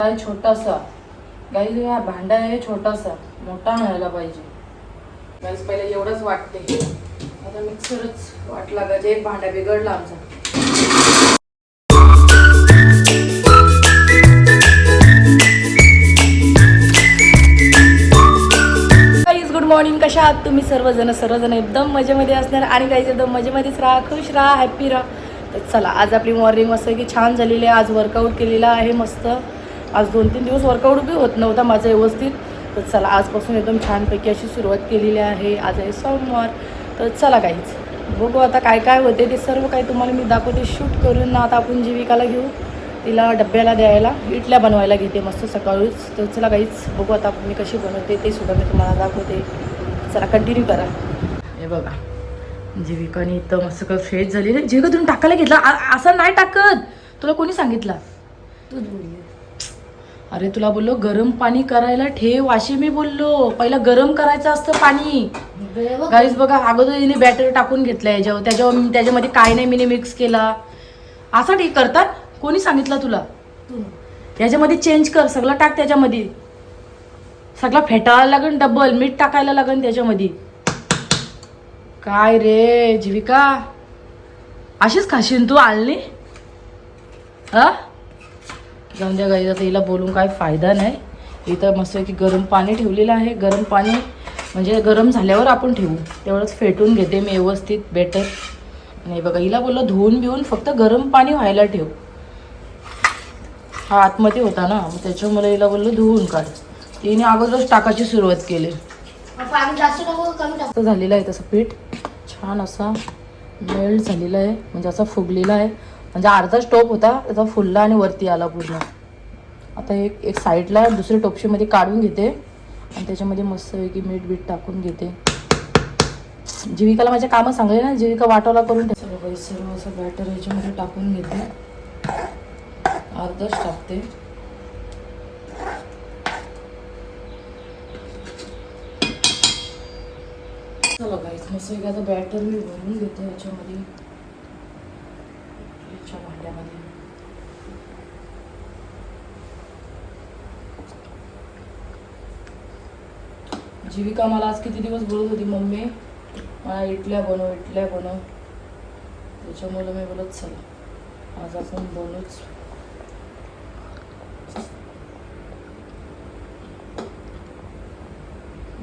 काय छोटासा गाईज, हा भांडा आहे छोटासा, मोठा आणायला पाहिजे गाईज. पहिले एवढंच वाटते, आता मिक्सरच वाट लागायचे. एक भांडा बिघडला आमचा. Good morning. कशा आहात तुम्ही सर्वजण एकदम मजेमध्ये असणार आणि गाईज एकदम मजेमध्येच राहा, खुश राहा, हॅप्पी राहा. तर चला, आज आपली मॉर्निंग मस्त की छान झालेली आहे. आज वर्कआउट केलेला आहे मस्त. आज 2-3 दिवस वर्कआउट बी होत नव्हता माझं व्यवस्थित. तर चला, आजपासून एकदम छानपैकी अशी सुरुवात केलेली आहे. आज आहे सोमवार. तर चला गाईज, बघू आता काय काय होते ते सर्व काही तुम्हाला मी दाखवते शूट करून. आता आपण जीविकाला घेऊ, तिला डब्याला द्यायला इडल्या बनवायला घेते मस्त सकाळीच. तर चला गाईज, बघू आता मी कशी बनवते ते सुद्धा मी तुम्हाला दाखवते. चला, कंटिन्यू करा. हे बघा, जीविकाने इथं मस्त का फ्रेश झाली रे. जीविका तुम्ही टाकायला घेतला, असं नाही टाकत. तुला कोणी सांगितलं? तूच बोलली. अरे तुला बोललो गरम पाणी करायला ठेव, अशी मी बोललो. पहिला गरम करायचं असतं पाणी. गाईज बघा, अगोदर हिने बॅटर टाकून घेतलं याच्यावर, त्याच्यामध्ये काय नाही मी मिक्स केला. असं ठीक करतात? कोणी सांगितलं तुला? याच्यामध्ये चेंज कर, सगळं टाक त्याच्यामध्ये. सगळं फेटायला लागेल, डबल मीठ टाकायला लागेल त्याच्यामध्ये. काय रे जीविका, अशीच खाशील तू आलनी? जाऊन द्या गाईज, आता हिला बोलून काय फायदा नाही. इथं मस्त की गरम पाणी ठेवलेलं आहे. गरम पाणी म्हणजे गरम झाल्यावर आपण ठेवू. तेवढंच फेटून घेते मी व्यवस्थित बॅटर. नाही बघा, हिला बोललो धुवून बिवून फक्त गरम पाणी व्हायला ठेव. हा आतमध्ये होता ना, मग त्याच्यामुळे हिला बोललो धुवून काढ. तिने अगोदरच टाकायची सुरुवात केली. जास्त झालेलं आहे तसं पीठ, छान असा मेल्ट झालेला आहे, म्हणजे असा फुगलेला आहे. म्हणजे अर्धा टोप होता त्याचा फुलला आणि वरती आला पूर्ण. आता एक साईडला दुसरी टोपशीमध्ये काढून घेते आणि त्याच्यामध्ये मस्तपैकी मीठ बीठ टाकून घेते. जीविकाला माझ्या कामं सांगले ना, जीविका वाटाला करून ठेवते. सर्व असं बॅटर याच्यामध्ये टाकून घेते, अर्धच टाकते. चला गाईस, मस्त आता बॅटर मी भरून घेते याच्यामध्ये, याच्या भांड्यामध्ये. जीविका मला आज किती दिवस बोलत होती, मम्मी मला इडल्या बनव, इडल्या बनव. त्याच्यामुळे मी बोलत चला आज आपण बनवूच.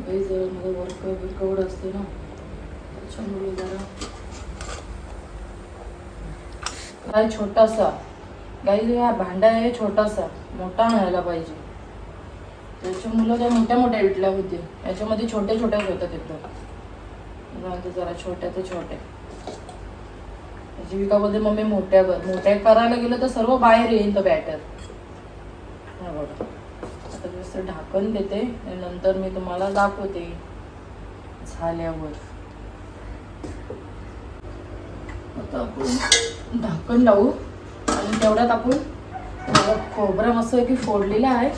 गाईस जरा मला वर्कआउट असते ना, त्याच्यामुळे जरा काय छोटासा गाईस, हा भांडा आहे छोटासा, मोठा आणायला पाहिजे. त्याच्यामुळे त्या मोठ्या मोठ्या इडल्या होते, याच्यामध्ये छोट्या छोट्याच होत्या तिथं. जरा छोट्या ते छोट्या. जीविका बोलते मम्मी मोठ्या मोठ्या करायला गेलं तर सर्व बाहेर येईल तो बॅटर. बघा, आता जसं ढाकण देते आणि नंतर मी तुम्हाला दाखवते झाल्यावर. आता आपण ढाकण लावू आणि तेवढ्यात आपण खोबरा मस्त की फोडलेला आहे,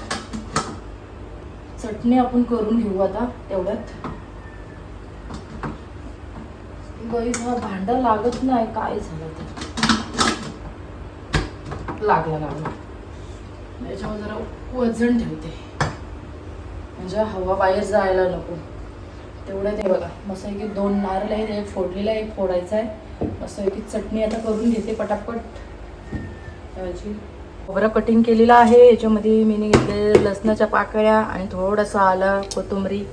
चटणी आपण करून घेऊ आता तेवढ्यात. गाईस हा भांडा लागत नाही, काय झालं ते लागला. याच्यावर जरा वजन ठेवते म्हणजे हवा बाहेर जायला नको. तेवढ्यात हे बघा, मस्त की 2 नारळ आहेत, एक फोडलेला एक फोडायचा आहे. मस्त की चटणी आता करून घेते पटापट. त्याची खोबरं कटिंग केलेलं आहे, याच्यामध्ये मी घेतले लसणाच्या पाकळ्या आणि थोडासा आलं, कोथिंबरी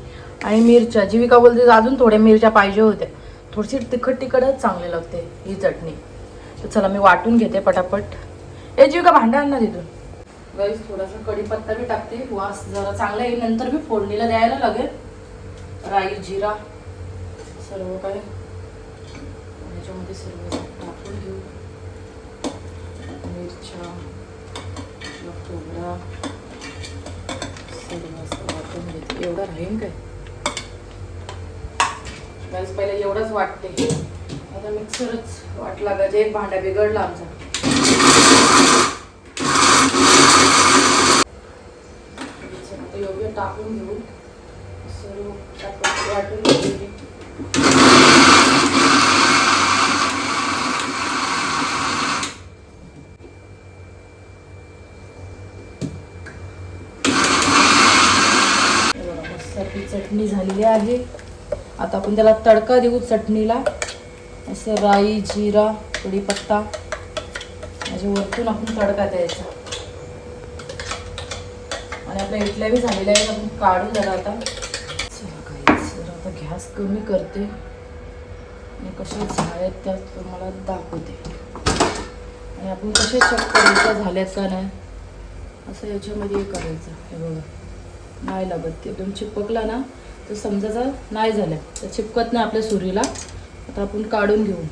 आणि मिरच्या. जीविका बोलते अजून थोड्या मिरच्या पाहिजे होत्या, थोडीशी तिखटच चांगली लागते ही चटणी. तर चला मी वाटून घेते पटापट. जीविका भांडा आण ना तिथून. गाईस थोडासा कढीपत्ता बी टाकते, वास जरा चांगला येईल. नंतर मी फोडणीला द्यायला लागेल राई जिरा सर्व काय याच्यामध्ये सर्व टाकून घेऊ. मिरच्या, खोबरा सर्व असं वाटून घेते. एवढं राहील काय गाईस, पहिला एवढंच वाटते, आता मिक्सरच वाट लागायचे. एक भांडा बिघडला आमचा. आता योग्य टाकून घेऊ, सर्व वाटून घेऊ. आपली चटणी झालेली आहे. आता आपण त्याला तडका देऊ चटणीला. असं राई, जिरा, कढीपत्ता म्हणजे वरतून आपण तडका द्यायचा. आणि आपल्या इडल्या बी झालेल्या आहेत, आपण काढून जरा आता. चला काहीच जरा आता गॅस कमी करते आणि कशा झाल्यात त्या तुम्हाला दाखवते. आणि आपण कसे चेक करायच्या झाल्यात का नाही असं याच्यामध्ये करायचं. हे बघा, नाही लागत ते एकदम चिपकला ना तर समजायचं नाही झालं, तर चिपकत नाही आपल्या सुरीला. आता आपण काढून घेऊ.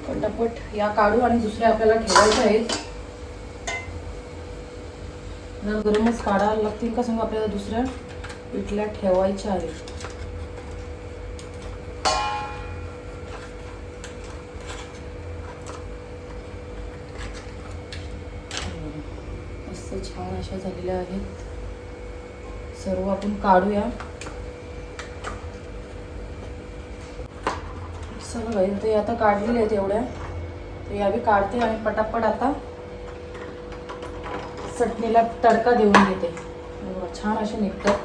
पटापट या काढू आणि दुसऱ्या आपल्याला ठेवायच्या आहेत. जर गरमच काढायला लागतील का सांगू, आपल्याला दुसऱ्या इडल्या ठेवायच्या आहेत. मस्त छान अशा झालेल्या आहेत. सर्व आपण काढूया. चला बाई, ते आता काढलेले आहेत एवढ्या, तर या बी काढते आणि पटापट आता चटणीला तडका देऊन घेते. छान असे निघतात.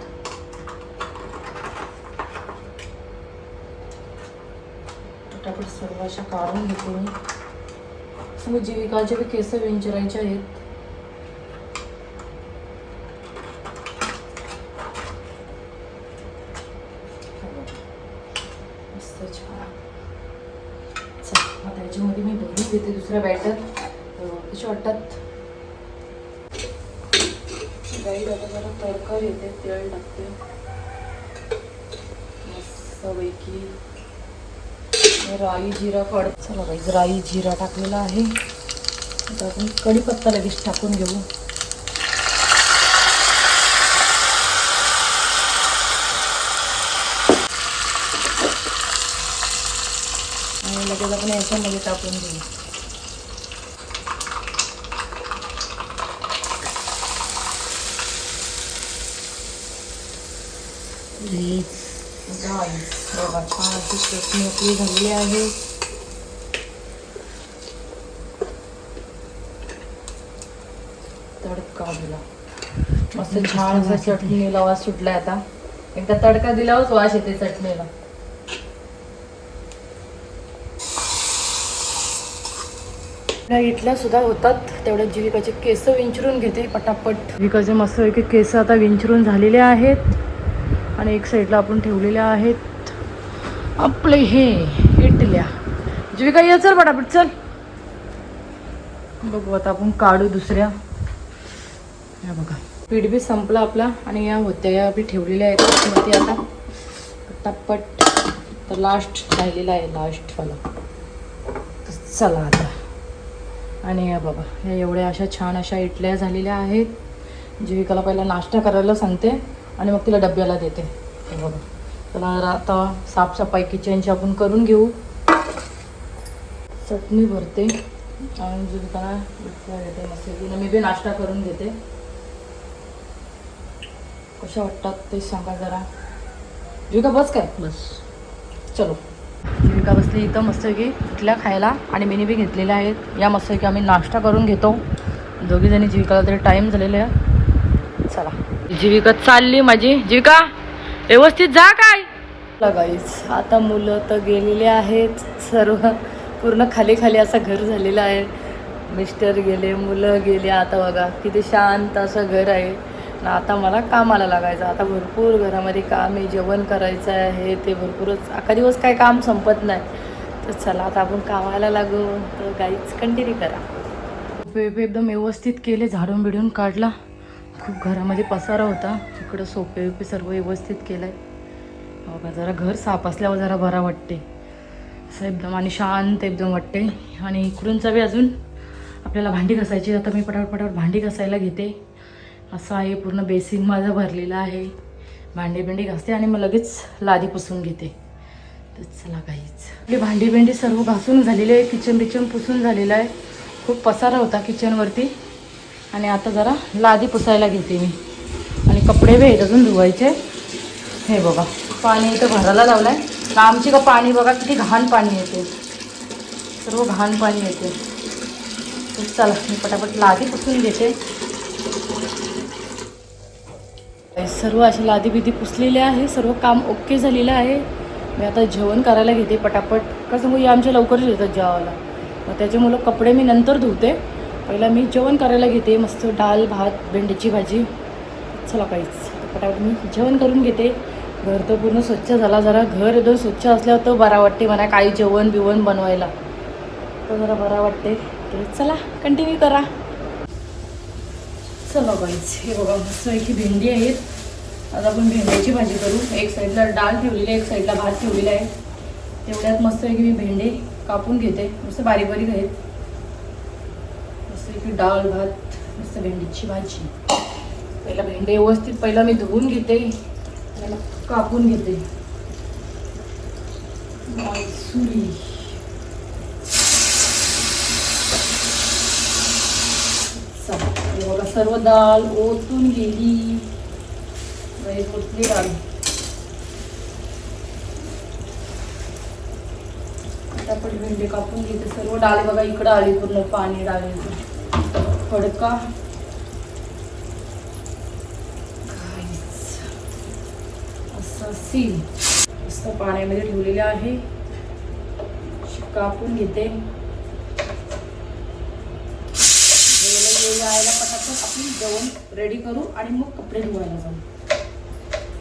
पटापट सर्व अशा काढून घेते मी. समज जीविकाचे बी केस विंचरायचे आहेत. मस्त छान. आता याच्यामध्ये मी भरून घेते दुसऱ्या बॅटर. कसे वाटतात गाईड. आता जरा तडका येते, तेल टाकते मस्तपैकी. राई जिरा काढ. चला बाई, राई जिरा टाकलेला आहे. आता आपण कढीपत्ता लगेच टाकून घेऊ. आणि लगेच आपण याच्यामध्ये टाकून घेऊ. बघा छान अशी चटणी आपली झालेली आहे. तडका दिला मस्त छान असा चटणीला वास सुटलाय. आता एकदा तडका दिल्यावरच वास येते चटणीला. इडल्या सुद्धा होतात तेवढ्या. जीविकाचे केस विंचरून घेते पटापट. जीविकाचे मस्त की केस आता विंचरून झालेले आहेत. आणि एक साईडला आपण ठेवलेल्या आहेत आपले हे इडल्या. जीविका ये चल पटापट चल. बघू आता आपण काढू दुसऱ्या. या बघा पीठ बी संपला आपला आणि या होत्या या बी ठेवलेल्या आहेत मध्ये. आता पटापट तर लास्ट राहिलेला आहे, लास्टवाला. चला आता. आणि या बघा या एवढ्या अशा छान अशा इडल्या झालेल्या आहेत. जीविकाला पहिला नाश्ता करायला सांगते आणि मग तिला डब्याला देते. हे बघा. चला आता साफसफाई किचनची आपण करून घेऊ. चटणी भरते आणि जीविकाला इडल्या देते मस्त. मी बी नाश्ता करून घेते. कशा वाटतात ते सांगा जरा. जीविका बस काय बस. चलो जीविका बसली इथं मस्त की इडल्या खायला आणि मिनी बी घेतलेल्या आहेत. या मस्त की आम्ही नाश्ता करून घेतो दोघीजणी. जीविकाला तरी टाईम झालेला आहे. चला जीविका चालली माझी. जीविका व्यवस्थित जा काय. गाईस आता मुलं तर गेलेले आहेत. सर्व पूर्ण खाली खाली असं घर झालेलं आहे. मिस्टर गेले, मुलं गेले. आता बघा किती शांत असं घर आहे ना. आता मला कामाला लागायचं. आता भरपूर घरामध्ये काम आहे, जेवण करायचं आहे, ते भरपूरच. अख्खा दिवस काय काम संपत नाही. तर चला आता आपण कामाला लागू. तर गाईच कंटिन्यू करा. सोपे एकदम व्यवस्थित केले, झाडून बिडून काढला. खूप घरामध्ये पसारा होता. इकडं सोपे बिपे सर्व व्यवस्थित केलं आहे. बघा जरा घर साफ असल्यावर जरा बरा वाटते असं एकदम. आणि शांत एकदम वाटते. आणि इकडूनचा बी अजून आपल्याला भांडी घासायची. आता मी पटापट भांडी घासायला घेते. असं आहे पूर्ण बेसिन माझं भरलेलं आहे. भांडी घासते आणि मग लगेच लादी पुसून घेते. तर चला काहीच आपली भांडी सर्व घासून झालेली आहे. किचन पुसून झालेलं आहे. खूप पसारा होता किचनवरती. आणि आता जरा लादी पुसायला घेते मी. आणि कपडे बी आहेत अजून धुवायचे. हे बघा पाणी इथं भरायला लावलंय. आमची का पाणी बघा किती घाण पाणी येते, सर्व घाण पाणी येते. तर चला मी पटापट लादी पुसून घेते. सर्व अशी लादी बिदी पुसलेली आहे, सर्व काम ओके झालेलं आहे. मी आता जेवण करायला घेते पटापट. का सांगू, या आमच्या लवकरच येतात जेवायला, मग त्याच्यामुळं कपडे मी नंतर धुते. पहिला मी जेवण करायला घेते. मस्त डाळ भात भेंडीची भाजी. चला काहीच पटापट मी जेवण करून घेते. घर तर पूर्ण स्वच्छ झाला. जरा घर एकदम स्वच्छ असल्यावर तर बरा वाटते म्हणा काही जेवण बिवण बनवायला, तर जरा बरा वाटते. तर चला कंटिन्यू करा. चला काहीच हे बघा मस्त आहे की भेंडी आहेत. आता आपण भेंड्याची भाजी करू. एक साईडला डाळ ठेवलेली आहे, एक साईडला भात ठेवलेला आहे. तेवढ्यात मस्त आहे की मी भेंडे कापून घेते. मस्त बारीक बारीक आहेत. मस्त आहे की डाळ भात मस्त भेंडीची भाजी. पहिला भेंडे व्यवस्थित पहिला मी धुवून घेते, त्याला कापून घेते. सुरी बघा सर्व डाळ ओतून गेली. ओतली डाळ. पटापट भेंडे कापून घेते. सर्व डाळ बघा इकडं आली पूर्ण पाणी डाळीचं फडका. असं सील मस्त पाण्यामध्ये ठेवलेले आहे. कापून घेते. यायला पटापट आपण जेवण रेडी करू आणि मग कपडे धुवायला जाऊ.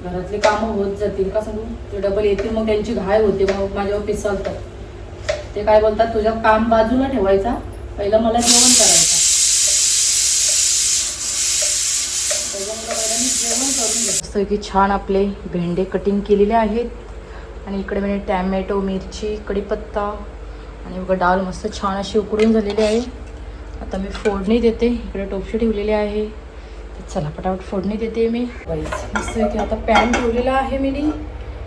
घरातले कामं होत जातील. का सांगू, ते डबल येतील मग त्यांची घाय होते, मग माझ्यावर पिसालतात. ते काय बोलतात, तुझं काम बाजूला ठेवायचा, पहिलं मला जेवण करायचं. पहिला मी जेवण करून घेतो. मस्त की छान आपले भेंडे कटिंग केलेले आहेत. आणि इकडे मी टॅमॅटो मिरची कढीपत्ता आणि बघा डाळ मस्त छान अशी उकडून झालेली आहे. आता मी फोडणी देते. इकडे टोपशी ठेवलेली आहे. चला पटापट फोडणी देते मी. मस्त आहे की आता पॅन ठेवलेला आहे मी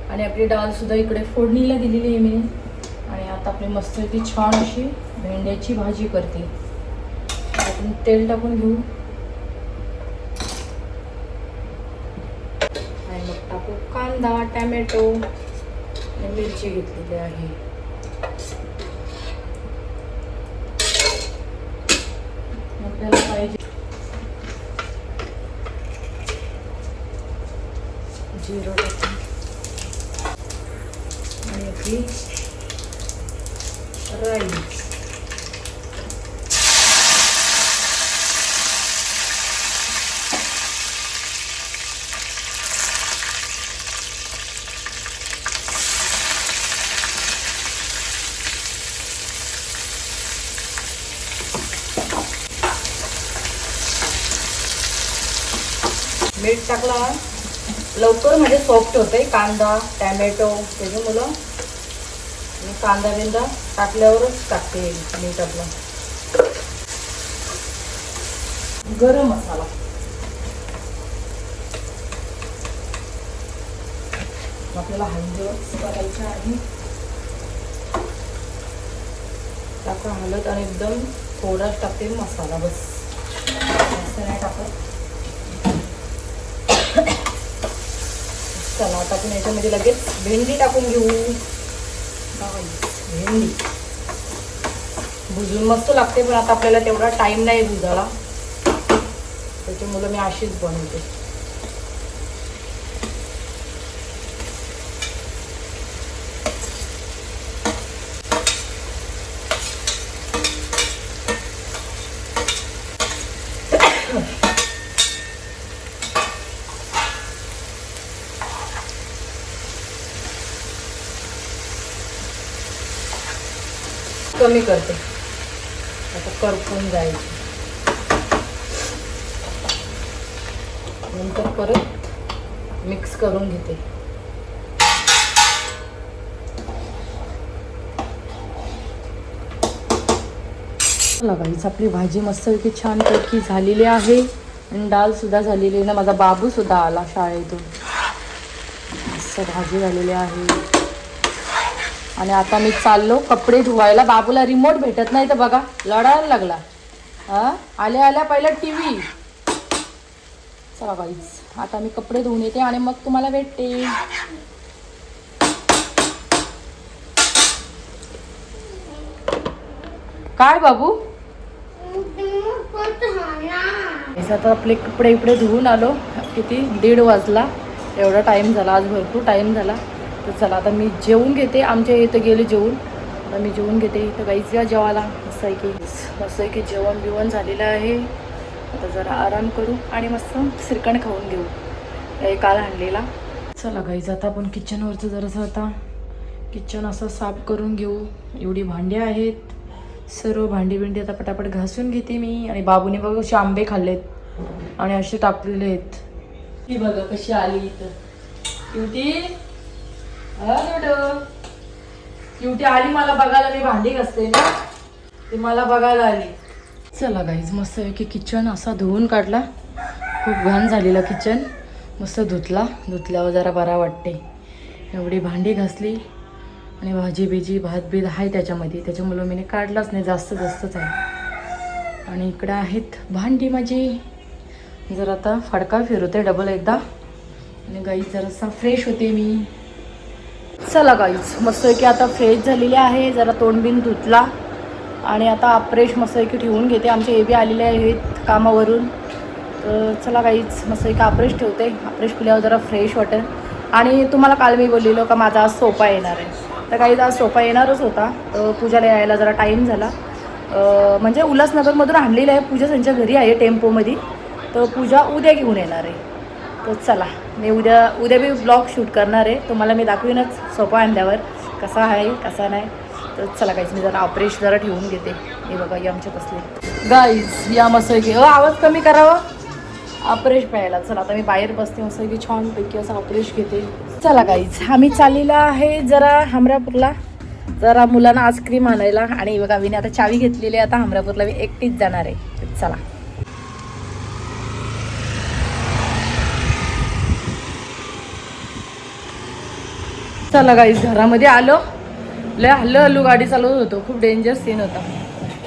आणि आपली डाळसुद्धा इकडे फोडणीला दिलेली आहे मी. आणि आता आपली मस्त आहे की छान अशी भेंड्याची भाजी करते. आपण तेल टाकून घेऊ आणि मग टाकू कांदा टॅमॅटो आणि मिरची घेतलेली आहे. आपल्याला पाहिजे जिरं टाकून आणि आपली राईस. मीठ टाकला लवकर म्हणजे सॉफ्ट होते कांदा टॅमॅटो त्याच्यामुळं. मी कांदा बिंदा टाकल्यावरच टाकते मीठ. आपला गरम मसाला आपल्याला हळद करायचं आहे. टाका हळद आणि एकदम थोडाच टाकते मसाला, बस जास्त नाही टाकत. चला आता आपण याच्यामध्ये लगेच भेंडी टाकून घेऊ. भेंडी भुजून मस्त लागते, पण आता आपल्याला तेवढा टाइम नाही भुजायला, त्याच्यामुळे मी अशीच बनवते. कमी करते आता, करपून जायची नंतर परत मिक्स करून घेते. गाईस आपली भाजी मस्तपैकी छानपैकी झालेली आहे आणि डाळ सुद्धा झालेली आहे ना. माझा बाबू सुद्धा आला शाळेतून. मस्त भाजी झालेली आहे. आणि आता मी चाललो कपडे धुवायला. बाबूला रिमोट भेटत नाही तर बघा लढायला लागला. आल्या आल्या पहिला TV. चला गाईज आता मी कपडे धुवून येते आणि मग तुम्हाला भेटते. काय बाबू आता आपले कपडे इकडे धुवून आलो. किती 1:30 वाजला. एवढा टाईम झाला, आज भरपूर टाईम झाला. तर चला आता मी जेवून घेते. आमच्या इथं गेले जेवून. आता मी जेवून घेते. इथं गाईच या जेवायला. मस्त आहे की जेवण बिवण झालेलं आहे. आता जरा आराम करू आणि मस्त श्रीखंड खाऊन घेऊ. काल आणलेला. चला गाईज आता आपण किचनवरचं जरासं आता किचन असं साफ करून घेऊ. एवढी भांडी आहेत. सर्व भांडी बिंडी आता पटापट घासून घेते मी. आणि बाबूने बघा असे आंबे खाल्लेत आणि असे टाकलेले आहेत. ती बघा कशी आली इथं. क्युटी क्युटी आली मला बघायला. मी भांडी घासते ना, ती मला बघायला आली. चला गाईज मस्त आहे की किचन असा धुवून काढला. खूप घाण झालेला किचन. मस्त धुतल्यावर जरा बरा वाटते. एवढी भांडी घासली आणि भाजी बिजी भात बीत आहे त्याच्यामध्ये. त्याच्यामुळं मी काढलाच नाही. जास्तच आहे. आणि इकडे आहेत भांडी माझी. जर आता फडका फिरवते डबल एकदा. आणि गाईज जरासा फ्रेश होते मी. चला गाईज मस्त आहे की आता फ्रेश झालेली आहे. जरा तोंडबिन धुतला आणि आता अप्रेश मस्त आहे की ठेवून घेते. आमचे एबी आलेले आहेत कामावरून. तर चला गाईज मस्त आहे की अप्रेश ठेवते. अप्रेश पिल्यावर जरा फ्रेश वाटेल. आणि तुम्हाला काल मी बोललेलो का माझा आज सोफा येणार आहे. तर काही आज सोफा येणारच होता. पूजाला यायला जरा टाईम झाला. म्हणजे उल्हासनगरमधून आणलेलं आहे. पूजा त्यांच्या घरी आहे टेम्पोमध्ये. तर पूजा उद्या घेऊन येणार आहे. तर चला मी उद्या मी ब्लॉग शूट करणार आहे. तुम्हाला मी दाखवीनच सोफा आणल्यावर कसा आहे कसा नाही. तर चला गाईज मी जरा अप्रेश जरा ठेवून घेते. हे बघा या आमच्या कसले गाईज या मस्त की आवाज कमी करावा. अप्रेश प्यायला. चला आता मी बाहेर बसते मस्त की छानपैकी असं अप्रेश घेते. चला गाईज आम्ही चाललेलो आहे जरा हमरापूरला. जरा मुलांना आईस्क्रीम आणायला. आणि बघा मी आता चावी घेतलेली आहे. आता हमरापूरला मी एकटीच जाणार आहे. चला चला गाईज घरामध्ये आलो. लय हल्लू गाडी चालवत होतो. खूप डेंजर सीन होता.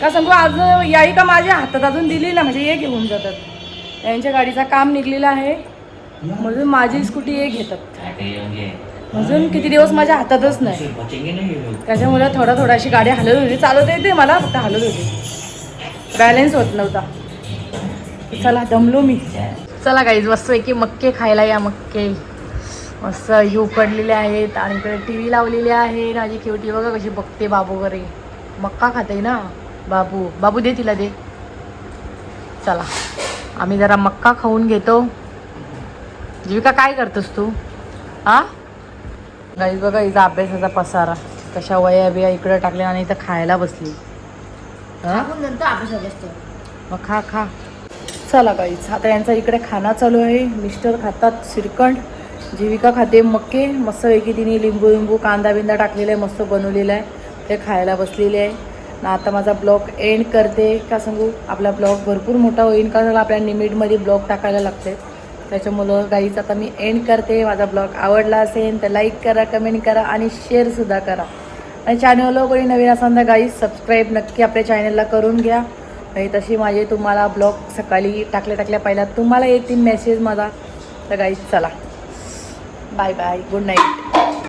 का सांगू आज याई का माझ्या हातात अजून दिली ना म्हणजे हे घेऊन जातात. त्यांच्या गाडीचा काम निघलेलं आहे म्हणून माझी स्कूटी हे घेतात. अजून किती दिवस माझ्या हातातच नाही. त्याच्यामुळे थोडा अशी गाडी हलत होती. चालवता येते मला फक्त हलत होती. बॅलेन्स होत नव्हता. चला दमलो मी. चला गाईज मस्त आहे की मक्के खायला या. मक्के मस्त उकडलेले आहेत. आणि इकडे टी व्ही लावलेली आहे. माझी केवटी बघा कशी बघते. बाबू वगैरे मक्का खाते ना. बाबू दे तिला दे. चला आम्ही जरा मक्का खाऊन घेतो. जीविका काय करतोस तू? हा गाईज बघा हिचा अभ्यासाचा पसारा. कशा वया बिया इकडे टाकल्या आणि इथं खायला बसली. मग खा. चला गाईज आता यांचा इकडे खाना चालू आहे. मिस्टर खातात श्रीखंड. जीविका खाते मक्के. मस्त पैकी तिने लिंबू कांदा बिंदा टाकलेला आहे. मस्त बनवलेला आहे. ते खायला बसलेले आहे ना. आता माझा ब्लॉग एंड करते. का सांगू आपला ब्लॉग भरपूर मोठा होईल. का झाला आपल्या लिमिटमध्ये ब्लॉग टाकायला लागते. त्याच्यामुळं गाईज आता मी एंड करते. माझा ब्लॉग आवडला असेल तर लाईक करा, कमेंट करा आणि शेअरसुद्धा करा. आणि चॅनलवर कोणी नवीन असाल तर गाईज सबस्क्राईब नक्की आपल्या चॅनलला करून घ्या. आणि तशी माझे तुम्हाला ब्लॉग सकाळी टाकल्या पहिला तुम्हाला येतील मेसेज माझा. तर गाईज चला बाय बाय गुड नाईट.